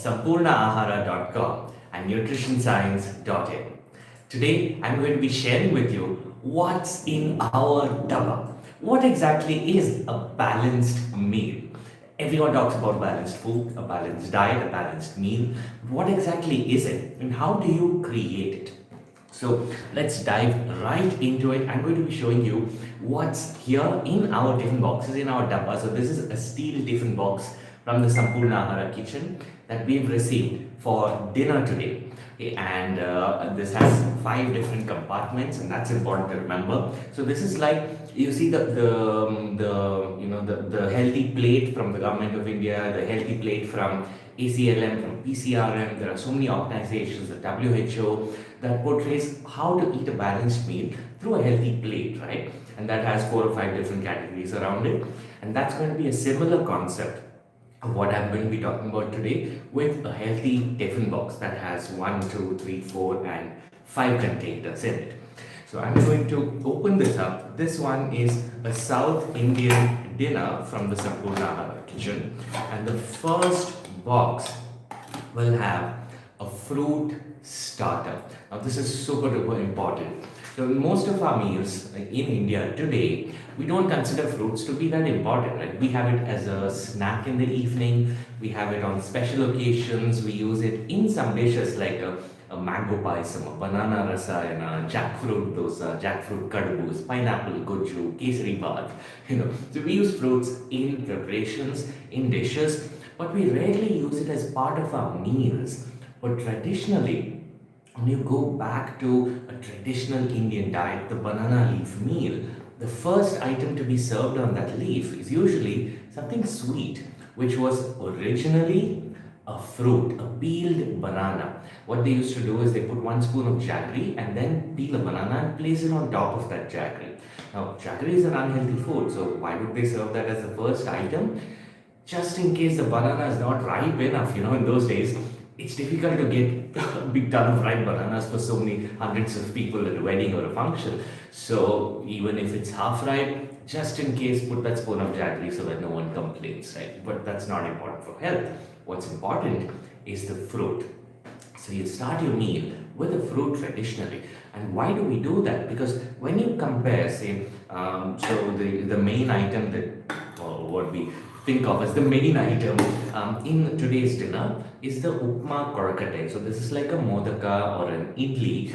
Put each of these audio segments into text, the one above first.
sampurnaahara.com and nutritionscience.in. Today, I'm going to be sharing with you what's in our Dabba. What exactly is a balanced meal? Everyone talks about balanced food, a balanced diet, a balanced meal. What exactly is it, and how do you create it? So let's dive right into it. I'm going to be showing you what's here in our tiffin boxes, in our dabba. So this is a steel tiffin box from the Sampurna Ahara kitchen that we've received for dinner today. Okay, and this has 5 different compartments, and that's important to remember. So this is like, you see the healthy plate from the government of India, the healthy plate from ACLM, from PCRM. There are so many organizations, the WHO, that portrays how to eat a balanced meal through a healthy plate, right? And that has 4 or 5 different categories around it. And that's going to be a similar concept of what I'm going to be talking about today with a healthy tiffin box that has 1, 2, 3, 4, and 5 containers in it. So I'm going to open this up. This one is a South Indian dinner from the Sampurna Ahara kitchen. And the first box will have a fruit starter. Now this is super duper important. So most of our meals in India today, we don't consider fruits to be that important, right? We have it as a snack in the evening, we have it on special occasions, we use it in some dishes like a mango paisam, a banana rasayana, jackfruit dosa, jackfruit kadbus, pineapple goju, kesari bath, So we use fruits in preparations, in dishes, but we rarely use it as part of our meals. But traditionally, when you go back to a traditional Indian diet, the banana leaf meal, the first item to be served on that leaf is usually something sweet, which was originally a fruit, a peeled banana. What they used to do is they put 1 spoon of jaggery and then peel a banana and place it on top of that jaggery. Now, jaggery is an unhealthy food, so why would they serve that as the first item? Just in case the banana is not ripe enough, in those days, it's difficult to get a big ton of ripe bananas for so many hundreds of people at a wedding or a function. So even if it's half ripe, just in case, put that spoon of jaggery so that no one complains, right? But that's not important for health. What's important is the fruit. So you start your meal with a fruit traditionally. And why do we do that? Because when you compare, say, so the main item that, or what we think of as the main item in today's dinner is the upma korkate. So this is like a modaka or an idli,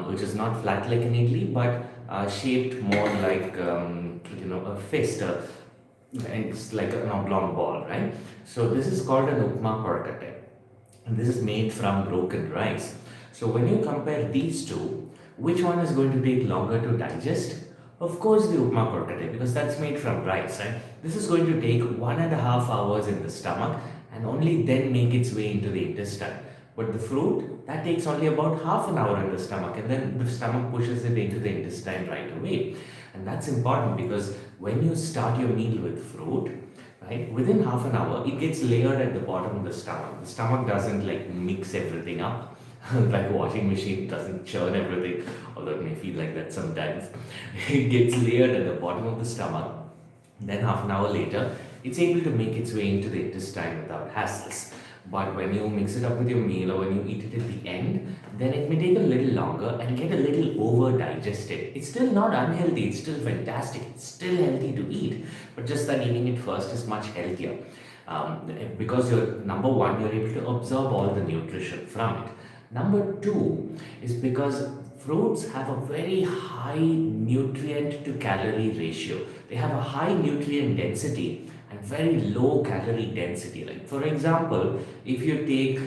which is not flat like an idli, but shaped more like a fist, and it's like an oblong ball, right? So this is called an upma korkate, and this is made from broken rice. So when you compare these two, which one is going to take longer to digest? Of course, the upma korkate, because that's made from rice, right? This is going to take 1.5 hours in the stomach and only then make its way into the intestine. But the fruit, that takes only about half an hour in the stomach, and then the stomach pushes it into the intestine right away. And that's important because when you start your meal with fruit, right, within half an hour, it gets layered at the bottom of the stomach. The stomach doesn't like mix everything up. Like a washing machine doesn't churn everything, although it may feel like that sometimes. It gets layered at the bottom of the stomach. Then half an hour later, it's able to make its way into the intestine without hassles. But when you mix it up with your meal or when you eat it at the end, then it may take a little longer and get a little over digested. It's still not unhealthy, it's still fantastic, it's still healthy to eat, but just that eating it first is much healthier. Because you're, number one, you're able to absorb all the nutrition from it. Number two is because fruits have a very high nutrient to calorie ratio. They have a high nutrient density and very low calorie density. Like for example, if you take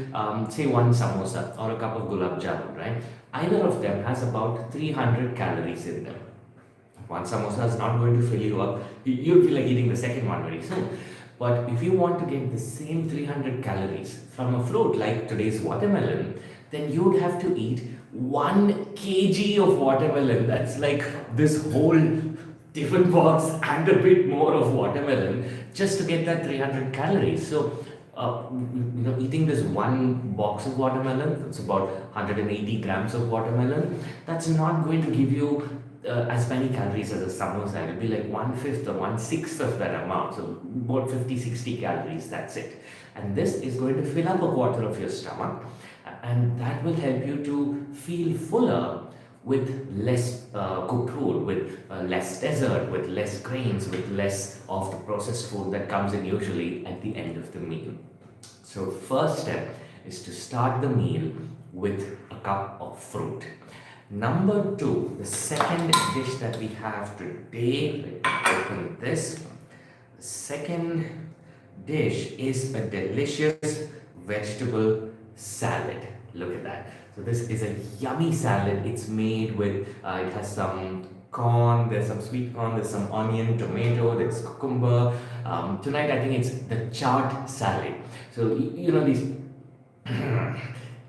say 1 samosa or a cup of gulab jamun, right? Either of them has about 300 calories in them. 1 samosa is not going to fill you up. You'll feel like eating the second one very soon. But if you want to get the same 300 calories from a fruit like today's watermelon, then you'd have to eat 1 kg of watermelon. That's like this whole tiffin box and a bit more of watermelon just to get that 300 calories. So, eating this 1 box of watermelon, it's about 180 grams of watermelon, that's not going to give you as many calories as a samosa. It'll be like 1/5 or 1/6 of that amount. So about 50, 60 calories, that's it. And this is going to fill up a quarter of your stomach, and that will help you to feel fuller with less cooked food, with less dessert, with less grains, with less of the processed food that comes in usually at the end of the meal. So first step is to start the meal with a cup of fruit. Number two, the second dish that we have today, let me open this. The second dish is a delicious vegetable salad. Look at that. So this is a yummy salad. It's made with, it has some corn, there's some sweet corn, there's some onion, tomato, there's cucumber. Tonight I think it's the chaat salad. So you know these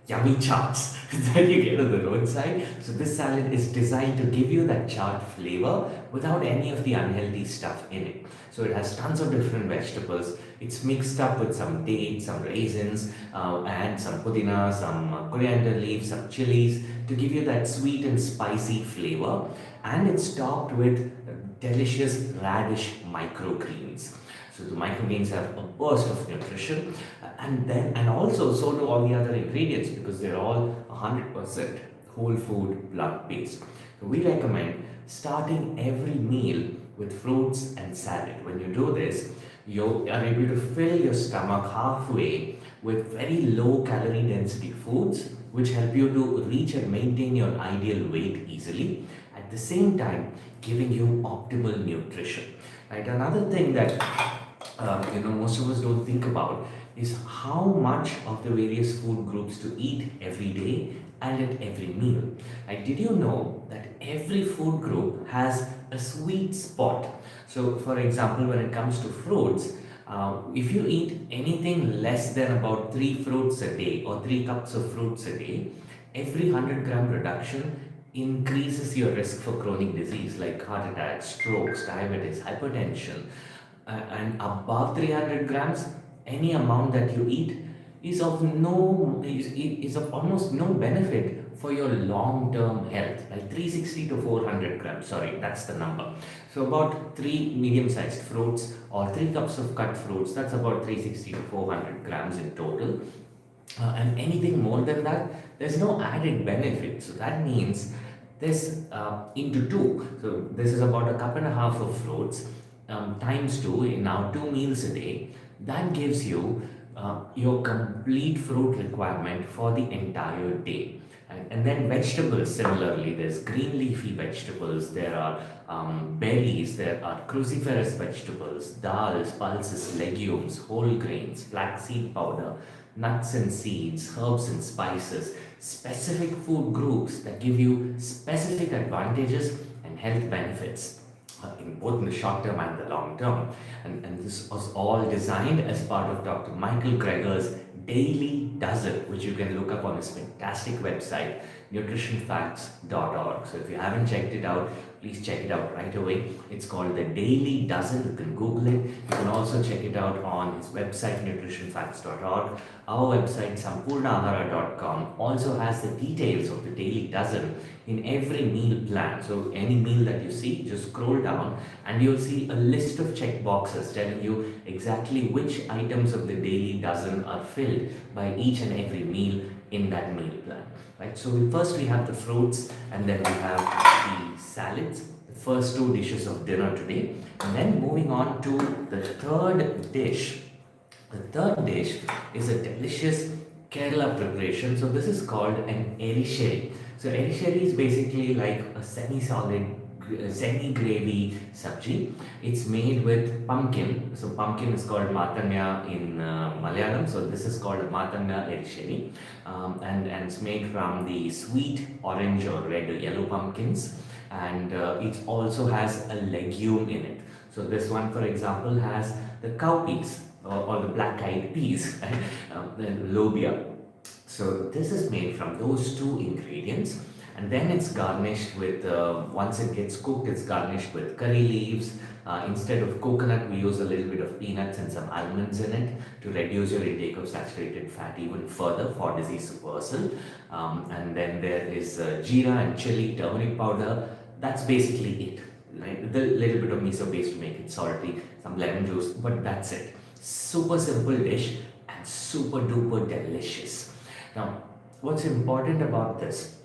yummy chaats that you get on the roadside. So this salad is designed to give you that chaat flavor without any of the unhealthy stuff in it. So it has tons of different vegetables. It's mixed up with some dates, some raisins, and some pudina, some coriander leaves, some chilies to give you that sweet and spicy flavor. And it's topped with delicious radish microgreens. So the microgreens have a burst of nutrition, and also so do all the other ingredients, because they're all 100% whole food, plant-based. So we recommend starting every meal with fruits and salad. When you do this, you are able to fill your stomach halfway with very low calorie density foods, which help you to reach and maintain your ideal weight easily, at the same time giving you optimal nutrition. Right? Another thing that most of us don't think about is how much of the various food groups to eat every day and at every meal. Like, did you know that every food group has a sweet spot? So, for example, when it comes to fruits, if you eat anything less than about 3 fruits a day or 3 cups of fruits a day, every 100-gram reduction increases your risk for chronic disease like heart attacks, strokes, diabetes, hypertension. And above 300 grams, any amount that you eat is of almost no benefit for your long-term health. Like 360 to 400 grams, sorry, that's the number. So about 3 medium-sized fruits or 3 cups of cut fruits, that's about 360 to 400 grams in total. And anything more than that, there's no added benefit. So that means this into 2. So this is about a cup and a half of fruits. Times 2, in now 2 meals a day, that gives you your complete fruit requirement for the entire day. And then vegetables, similarly, there's green leafy vegetables, there are berries, there are cruciferous vegetables, dals, pulses, legumes, whole grains, flaxseed powder, nuts and seeds, herbs and spices, specific food groups that give you specific advantages and health benefits in both the short term and the long term. And this was all designed as part of Dr. Michael Greger's Daily Dozen, which you can look up on his fantastic website, nutritionfacts.org. So if you haven't checked it out, please check it out right away. It's called the Daily Dozen. You can Google it. You can also check it out on his website, nutritionfacts.org. Our website, sampurnahara.com, also has the details of the Daily Dozen in every meal plan. So any meal that you see, just scroll down and you'll see a list of check boxes telling you exactly which items of the Daily Dozen are filled by each and every meal in that meal plan. Right? So first we have the fruits, and then we have the salads, the first 2 dishes of dinner today. And then moving on to the third dish. The third dish is a delicious Kerala preparation. So this is called an erisheri. So erisheri is basically like a semi-solid, semi-gravy sabji. It's made with pumpkin. So pumpkin is called matanya in Malayalam. So this is called matanya erisheri. And it's made from the sweet orange or red or yellow pumpkins. And it also has a legume in it. So this one, for example, has the cowpeas or the black-eyed peas, the lobia. So this is made from those 2 ingredients, and then it's garnished with, once it gets cooked, it's garnished with curry leaves. Instead of coconut, we use a little bit of peanuts and some almonds in it to reduce your intake of saturated fat even further for disease reversal. And then there is jeera and chili turmeric powder, That's basically it. Right? With a little bit of miso paste to make it salty, some lemon juice, but that's it. Super simple dish and super duper delicious. Now, what's important about this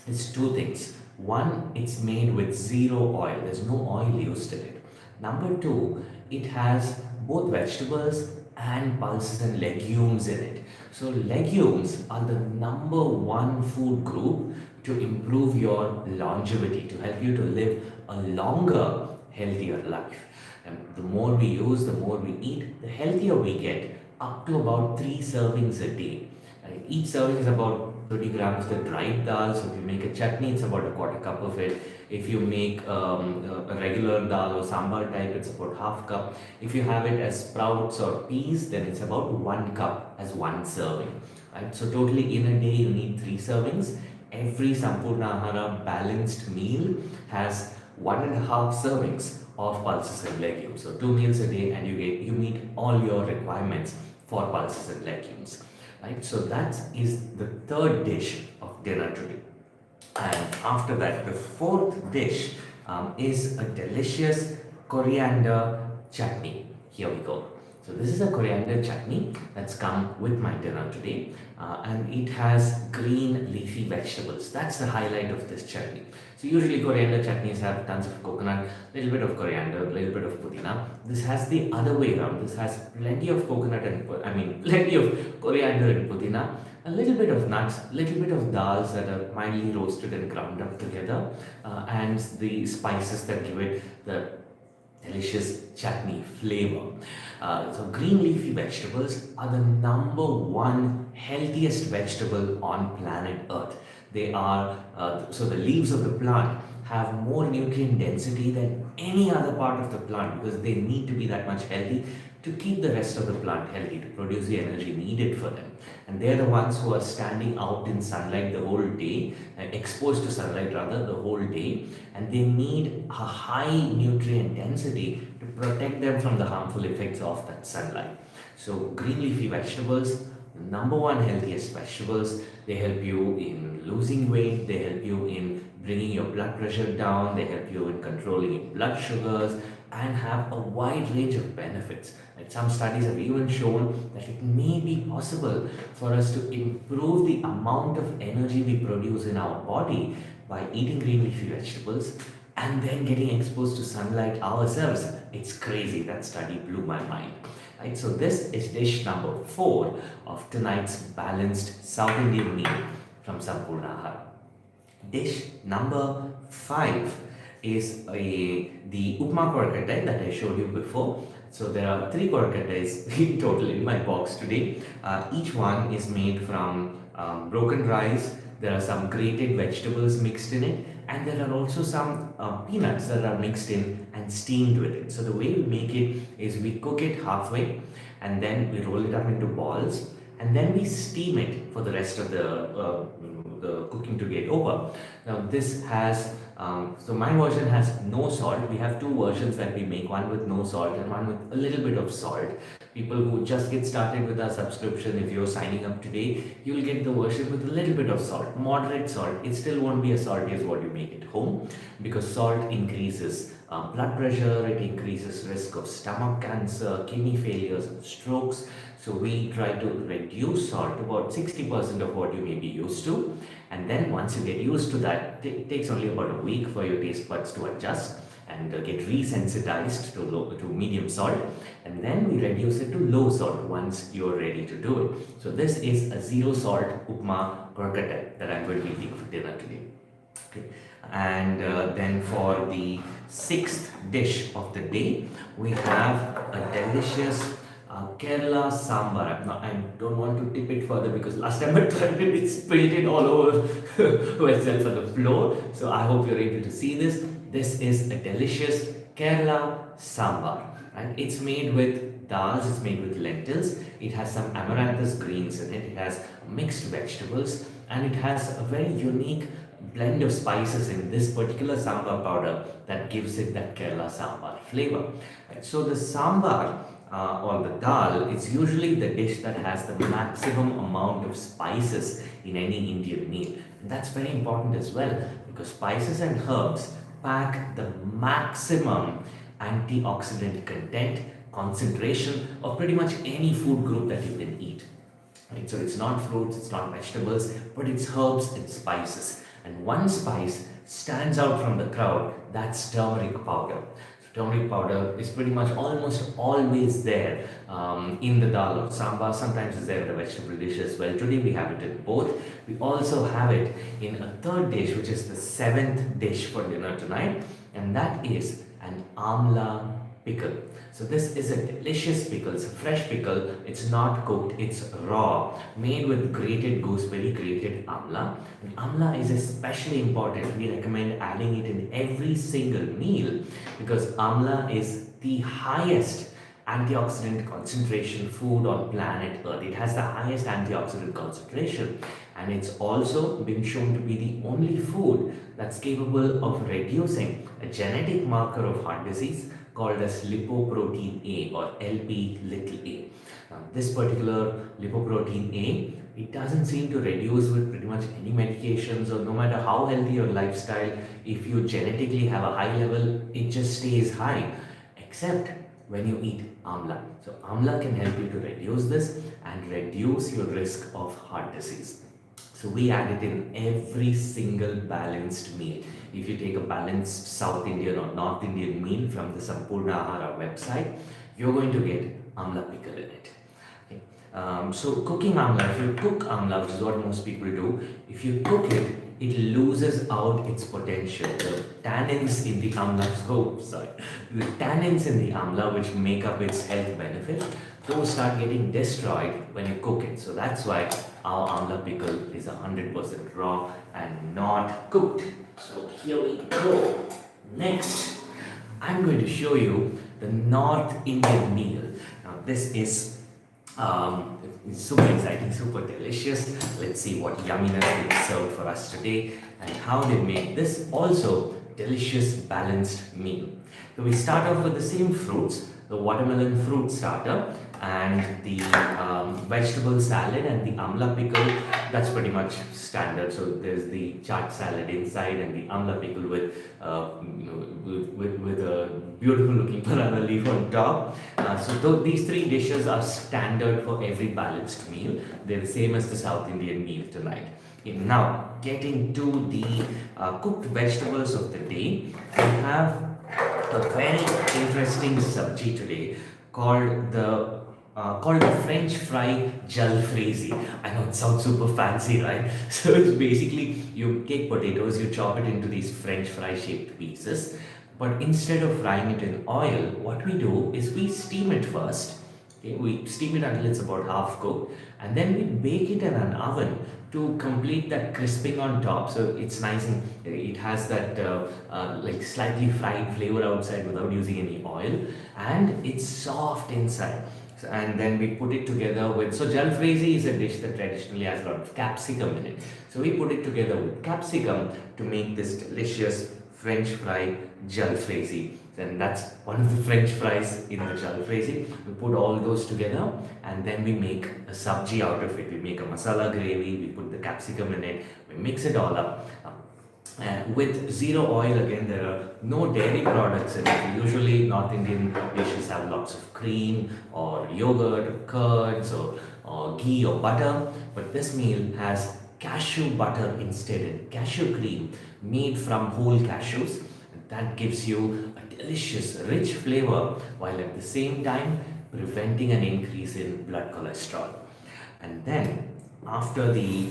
is two things. One, it's made with zero oil, there's no oil used in it. Number two, it has both vegetables and pulses and legumes in it. So, legumes are the number one food group to improve your longevity, to help you to live a longer, healthier life. And the more we use, the more we eat, the healthier we get, up to about 3 servings a day. Each serving is about 30 grams of the dried dal. So if you make a chutney, it's about a quarter cup of it. If you make a regular dal or sambar type, it's about half cup. If you have it as sprouts or peas, then it's about 1 cup as one serving. Right? So totally in a day, you need 3 servings. Every Sampurna Ahara balanced meal has 1.5 servings of pulses and legumes. So 2 meals a day, and you meet all your requirements for pulses and legumes. Right? So that is the third dish of dinner today. And after that, the fourth dish is a delicious coriander chutney. Here we go. So this is a coriander chutney that's come with my dinner today, and it has green leafy vegetables. That's the highlight of this chutney. So usually coriander chutneys have tons of coconut, little bit of coriander, little bit of pudina. This has the other way around. This has plenty of coconut and plenty of coriander and pudina, a little bit of nuts, little bit of dals that are mildly roasted and ground up together, and the spices that give it the delicious chutney flavor. So green leafy vegetables are the number one healthiest vegetable on planet Earth. They are, so the leaves of the plant have more nutrient density than any other part of the plant, because they need to be that much healthy to keep the rest of the plant healthy, to produce the energy needed for them. And they're the ones who are standing out in sunlight the whole day, exposed to sunlight rather the whole day, and they need a high nutrient density to protect them from the harmful effects of that sunlight. So green leafy vegetables, number one healthiest vegetables. They help you in losing weight, they help you in bringing your blood pressure down, they help you in controlling your blood sugars, and have a wide range of benefits. And some studies have even shown that it may be possible for us to improve the amount of energy we produce in our body by eating green leafy vegetables and then getting exposed to sunlight ourselves. It's crazy. That study blew my mind. Right, so this is dish number 4 of tonight's balanced South Indian meal from Sampurna Ahara. Dish number 5 is the upma korakattai that I showed you before. So there are 3 korakattais in total in my box today. Each one is made from broken rice. There are some grated vegetables mixed in it, and there are also some peanuts that are mixed in and steamed with it. So the way we make it is we cook it halfway, and then we roll it up into balls, and then we steam it for the rest of the cooking to get over. Now this has, so my version has no salt. We have 2 versions that we make, one with no salt and one with a little bit of salt. People who just get started with our subscription, if you're signing up today, you will get the version with a little bit of salt, moderate salt. It still won't be as salty as what you make at home, because salt increases blood pressure, it increases risk of stomach cancer, kidney failures, and strokes. So we try to reduce salt to about 60% of what you may be used to. And then once you get used to that, it takes only about a week for your taste buds to adjust and get resensitized to medium salt, and then we reduce it to low salt once you're ready to do it. So this is a 0 salt upma korakattai that I'm going to be eating for dinner today. Okay. And then for the 6th dish of the day, we have a delicious Kerala sambar. Now, I don't want to tip it further because last time I tried it, it spilled it all over myself on the floor. So I hope you're able to see this. This is a delicious Kerala sambar. And it's made with dals, it's made with lentils. It has some amaranthus greens in it. It has mixed vegetables, and it has a very unique blend of spices in this particular sambar powder that gives it that Kerala sambar flavor. So the sambar or the dal is usually the dish that has the maximum amount of spices in any Indian meal. And that's very important as well, because spices and herbs pack the maximum antioxidant content, concentration of pretty much any food group that you can eat. Right? So it's not fruits, it's not vegetables, but it's herbs and spices. And one spice stands out from the crowd, that's turmeric powder. So turmeric powder is pretty much almost always there in the dal or sambar. Sometimes it's there in the vegetable dish as well. Today we have it in both. We also have it in a third dish, which is the seventh dish for dinner tonight, and that is an amla pickle. So this is a delicious pickle. It's a fresh pickle. It's not cooked. It's raw, made with grated gooseberry, grated amla. And amla is especially important. We recommend adding it in every single meal because amla is the highest antioxidant concentration food on planet Earth. It has the highest antioxidant concentration, and it's also been shown to be the only food that's capable of reducing a genetic marker of heart disease called as lipoprotein A or LP little a. Now, this particular lipoprotein A, it doesn't seem to reduce with pretty much any medications, or no matter how healthy your lifestyle, if you genetically have a high level, it just stays high, except when you eat amla. So amla can help you to reduce this and reduce your risk of heart disease. So we add it in every single balanced meal. If you take a balanced South Indian or North Indian meal from the Sampurna Ahara website, you're going to get amla pickle in it. Okay. So cooking amla, if you cook amla, which is what most people do, if you cook it, it loses out its potential. The tannins in the amla, the tannins in the amla, which make up its health benefit, those start getting destroyed when you cook it. So that's why our amla pickle is 100% raw and not cooked. So here we go. Next, I'm going to show you the North Indian meal. Now this is it's super exciting, super delicious. Let's see what yumminess they served for us today and how they made this also delicious balanced meal. So we start off with the same fruits, the watermelon fruit starter and the vegetable salad and the amla pickle. That's pretty much standard. So there's the chaat salad inside and the amla pickle with with a beautiful looking banana leaf on top. So these three dishes are standard for every balanced meal. They're the same as the South Indian meal tonight. Okay, now getting to the cooked vegetables of the day, we have a very interesting sabji today called the French fry jalfrezi. I know it sounds super fancy, right? So it's basically you take potatoes, you chop it into these French fry shaped pieces, but instead of frying it in oil, what we do is we steam it first. Okay, we steam it until it's about half cooked, and then we bake it in an oven to complete that crisping on top. So it's nice and it has that like slightly fried flavor outside without using any oil, and it's soft inside. And then we put it together with, so jalfrezi is a dish that traditionally has a lot of capsicum in it. So we put it together with capsicum to make this delicious French fry jalfrezi. Then that's one of the French fries in the jalfrezi. We put all those together and then we make a sabji out of it. We make a masala gravy, we put the capsicum in it, we mix it all up. With zero oil, again, there are no dairy products in it. Usually North Indian dishes have lots of cream or yogurt or curds or ghee or butter, but this meal has cashew butter instead and cashew cream made from whole cashews. That gives you a delicious rich flavor while at the same time preventing an increase in blood cholesterol. And then after the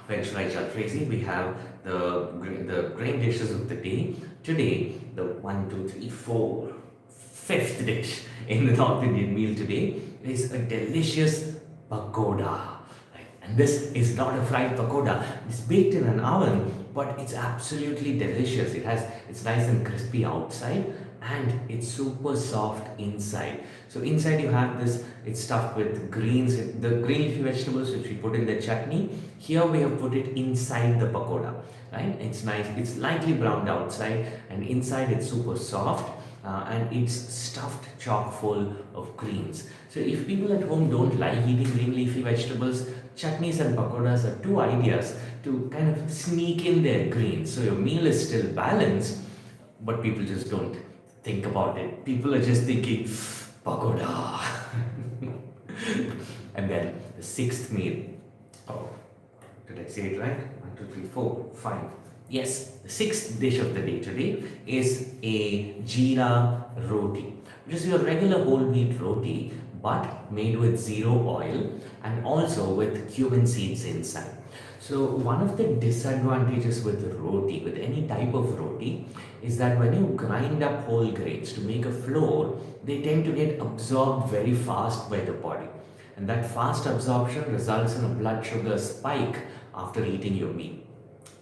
French fry jalfrezi, we have the grain dishes of the day. Today, the 1, 2, 3, 4, fifth dish in the North Indian meal today is a delicious pakoda. Right? And this is not a fried pakoda. It's baked in an oven, but it's absolutely delicious. It's nice and crispy outside and it's super soft inside. So inside you have this, it's stuffed with greens, the green leafy vegetables which we put in the chutney. Here we have put it inside the pakoda, right? It's nice, it's lightly browned outside and inside it's super soft and it's stuffed chock full of greens. So if people at home don't like eating green leafy vegetables, chutneys and pakodas are two ideas to kind of sneak in their greens. So your meal is still balanced, but people just don't think about it. People are just thinking, pagoda. And then the sixth meal. Oh, did I say it right? 1, 2, 3, 4, 5. Yes, the sixth dish of the day today is a jeera roti, which is your regular whole wheat roti, but made with zero oil and also with cumin seeds inside. So one of the disadvantages with roti, with any type of roti, is that when you grind up whole grains to make a flour, they tend to get absorbed very fast by the body. And that fast absorption results in a blood sugar spike after eating your meal.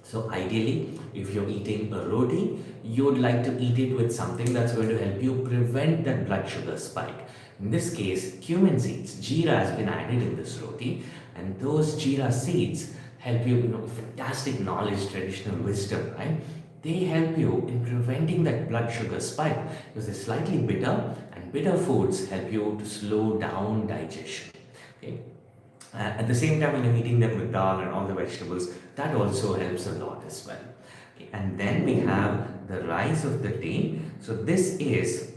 So ideally, if you're eating a roti, you would like to eat it with something that's going to help you prevent that blood sugar spike. In this case, cumin seeds, jeera has been added in this roti, and those jeera seeds help you, fantastic knowledge, traditional wisdom, right? They help you in preventing that blood sugar spike because they're slightly bitter, and bitter foods help you to slow down digestion. Okay. At the same time, when you're eating them with dal and all the vegetables, that also helps a lot as well. Okay. And then we have the rice of the day. So this is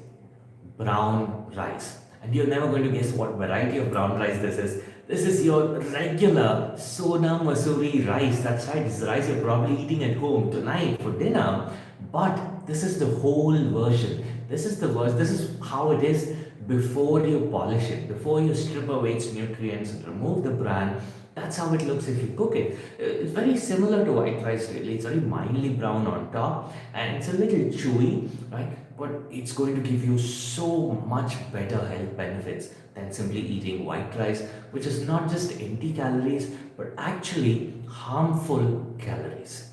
brown rice. And you're never going to guess what variety of brown rice this is. This is your regular Sona Masuri rice. That's right, it's the rice you're probably eating at home tonight for dinner. But this is the whole version. This is the version. This is how it is before you polish it, before you strip away its nutrients and remove the bran. That's how it looks if you cook it. It's very similar to white rice really. It's very mildly brown on top and it's a little chewy, right? But it's going to give you so much better health benefits than simply eating white rice, which is not just empty calories, but actually harmful calories.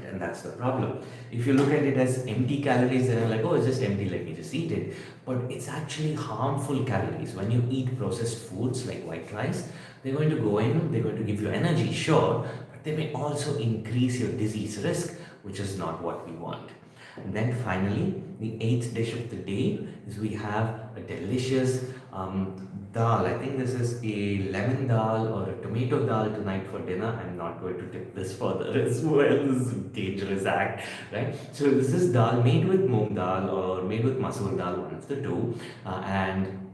And that's the problem. If you look at it as empty calories, then you're like, oh, it's just empty, let me just eat it. But it's actually harmful calories. When you eat processed foods like white rice, they're going to go in, they're going to give you energy, sure, but they may also increase your disease risk, which is not what we want. And then finally, the eighth dish of the day is we have a delicious dal. I think this is a lemon dal or a tomato dal tonight for dinner. I'm not going to tip this further as well. This is a dangerous act, right? So this is dal made with moong dal or made with masoor dal, one of the two, and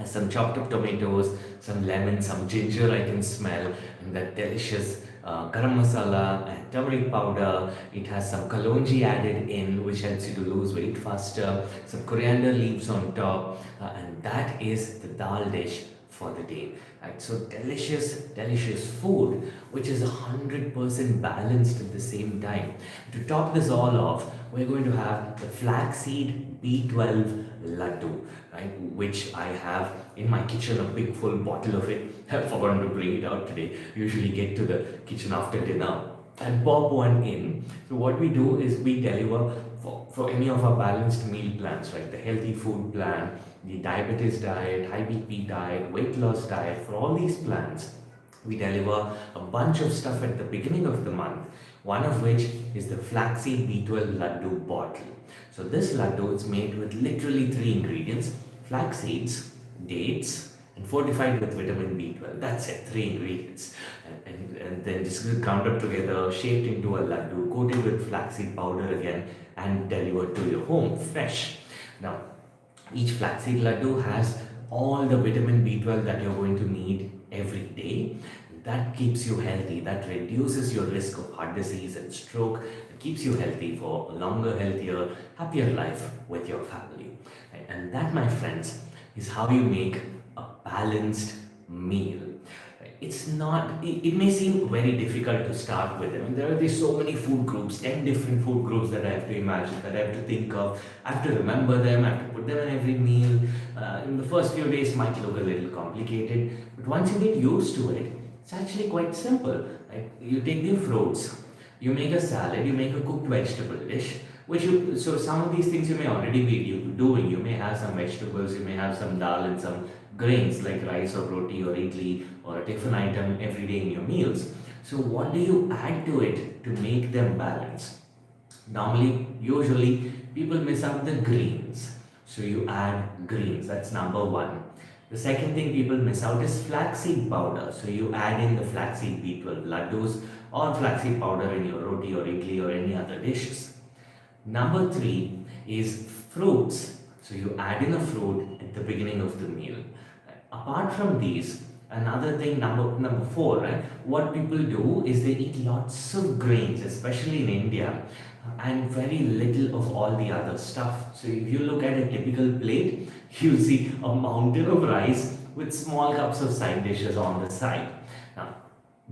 some chopped up tomatoes, some lemon, some ginger I can smell, and that delicious garam masala and turmeric powder. It has some kalonji added in, which helps you to lose weight faster, some coriander leaves on top, and that is the dal dish for the day. Right? So delicious, delicious food, which is 100% balanced at the same time. To top this all off, we're going to have the flaxseed B12 laddu, right, which I have in my kitchen, a big full bottle of it. I've forgotten to bring it out today. Usually get to the kitchen after dinner and pop one in. So what we do is we deliver for any of our balanced meal plans, right? The healthy food plan, the diabetes diet, high BP diet, weight loss diet. For all these plans, we deliver a bunch of stuff at the beginning of the month, one of which is the flaxseed B12 laddu bottle. So this laddu is made with literally 3 ingredients: flax seeds, dates, and fortified with vitamin B12. That's it, 3 ingredients. And then just ground up together, shaped into a laddu, coated with flaxseed powder again, and delivered to your home fresh. Now, each flaxseed laddu has all the vitamin B12 that you're going to need every day. That keeps you healthy, that reduces your risk of heart disease and stroke, it keeps you healthy for a longer, healthier, happier life with your family. And that, my friends, is how you make a balanced meal. It's not, it may seem very difficult to start with. I mean, there are these so many food groups, 10 different food groups that I have to imagine, that I have to think of. I have to remember them, I have to put them in every meal. In the first few days, it might look a little complicated, but once you get used to it, it's actually quite simple. Right? You take the fruits, you make a salad, you make a cooked vegetable dish, so some of these things you may already be doing. You may have some vegetables, you may have some dal and some grains like rice or roti or idli or a tiffin item every day in your meals. So what do you add to it to make them balanced? Normally, usually, people miss out the greens. So you add greens, that's number one. The second thing people miss out is flaxseed powder. So you add in the flaxseed B12 laddus or flaxseed powder in your roti or idli or any other dishes. Number three, is fruits. So you add in a fruit at the beginning of the meal. Apart from these, another thing, number four, right? What people do is they eat lots of grains, especially in India, and very little of all the other stuff. So if you look at a typical plate, you'll see a mountain of rice with small cups of side dishes on the side. Now,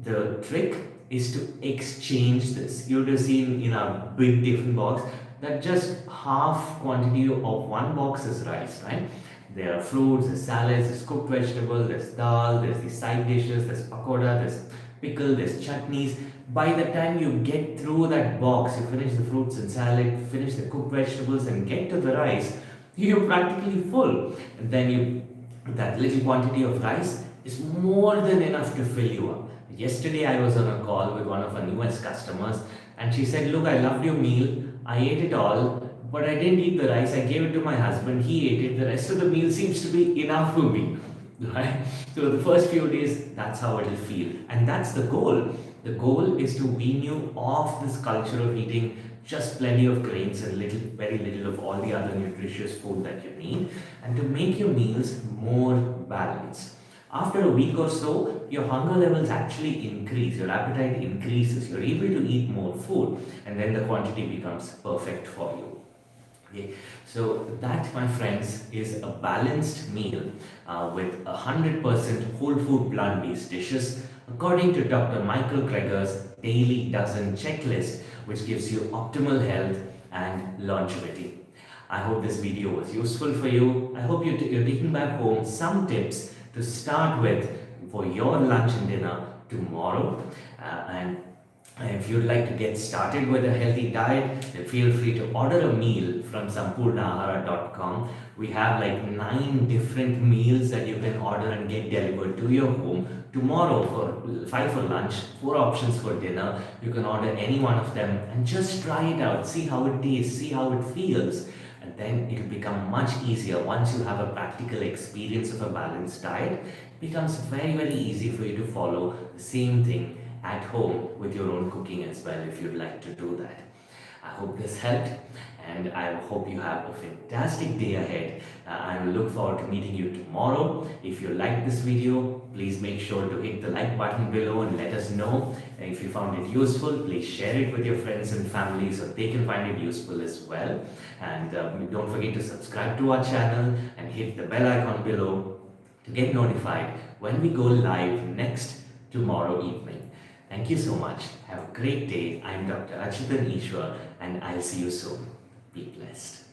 the trick is to exchange this. You would have seen in a big tiffin box that just half quantity of one box is rice, right? There are fruits, there's salads, there's cooked vegetable, there's dal, there's the side dishes, there's pakoda, there's pickle, there's chutneys. By the time you get through that box, you finish the fruits and salad, finish the cooked vegetables and get to the rice, you're practically full. And then that little quantity of rice is more than enough to fill you up. Yesterday I was on a call with one of our newest customers and she said, look, I loved your meal, I ate it all, but I didn't eat the rice, I gave it to my husband, he ate it, the rest of the meal seems to be enough for me. Right? So the first few days, that's how it'll feel. And that's the goal. The goal is to wean you off this culture of eating just plenty of grains and very little of all the other nutritious food that you need, and to make your meals more balanced. After a week or so, your hunger levels actually increase, your appetite increases, you're able to eat more food, and then the quantity becomes perfect for you. Okay. So that, my friends, is a balanced meal with 100% whole food plant-based dishes according to Dr. Michael Greger's daily dozen checklist, which gives you optimal health and longevity. I hope this video was useful for you. I hope you're taking back home some tips to start with for your lunch and dinner tomorrow. And if you'd like to get started with a healthy diet, then feel free to order a meal from sampurnahara.com. We have like 9 different meals that you can order and get delivered to your home. Tomorrow, for 5 for lunch, 4 options for dinner. You can order any one of them and just try it out. See how it tastes, see how it feels. And then it'll become much easier once you have a practical experience of a balanced diet. It becomes very easy for you to follow the same thing at home with your own cooking as well, if you'd like to do that. I hope this helped, and I hope you have a fantastic day ahead. I will look forward to meeting you tomorrow. If you like this video, please make sure to hit the like button below and let us know. And if you found it useful, please share it with your friends and family so they can find it useful as well. And don't forget to subscribe to our channel and hit the bell icon below to get notified when we go live next tomorrow evening. Thank you so much. Have a great day. I'm Dr. Achutan Ishwar, and I'll see you soon. Be blessed.